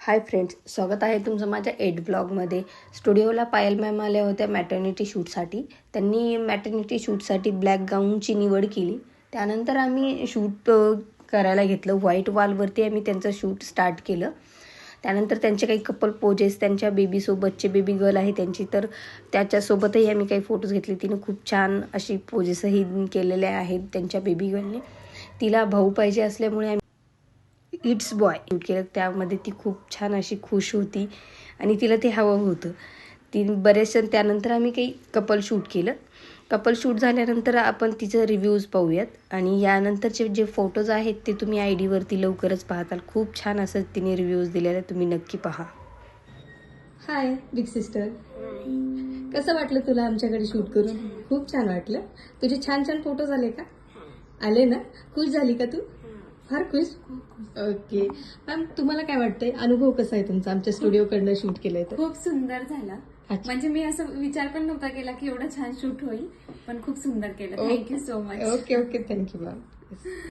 Hi friends, स्वागत आहे तुमचं माझ्या एड ब्लॉगमध्ये. स्टुडिओला पायल मॅम आल्या होत्या मॅटर्निटी शूटसाठी. त्यांनी मॅटर्निटी शूटसाठी ब्लॅक गाऊनची निवड केली. त्यानंतर आम्ही शूट करायला घेतलं. व्हाईट वॉलवरती आम्ही त्यांचं शूट स्टार्ट केलं. त्यानंतर त्यांचे काही कपल पोजेस, त्यांच्या बेबीसोबतचे बेबी गर्ल आहे त्यांची, तर त्याच्यासोबतही आम्ही काही फोटोज घेतले. तिने खूप छान अशी पोजेसही केलेल्या आहेत त्यांच्या बेबी गर्लने. तिला भाऊ पाहिजे असल्यामुळे इट्स बॉय शूट केलं. त्यामध्ये ती खूप छान अशी खुश होती आणि तिला ते हवं होतं. ती बरेचसे त्यानंतर आम्ही काही कपल शूट केलं. कपल शूट झाल्यानंतर आपण तिचं रिव्ह्यूज पाहूयात आणि यानंतरचे जे फोटोज आहेत ते तुम्ही आय डीवरती लवकरच पाहताल. खूप छान असं तिने रिव्ह्यूज दिलेले, तुम्ही नक्की पहा. हाय बिग सिस्टर, कसं वाटलं तुला आमच्याकडे शूट करून? खूप छान वाटलं. तुझे छान छान फोटोज आले का? आले ना? खुश झाली का तू? फार खुश. ओके मॅम, तुम्हाला काय वाटतंय, अनुभव कसा आहे तुमचा आमच्या स्टुडिओकडनं शूट केलंय तर? खूप सुंदर झाला. म्हणजे मी असं विचार पण नव्हता केला की एवढं छान शूट होईल, पण खूप सुंदर केलं. Thank you so much. Okay thank you ma'am.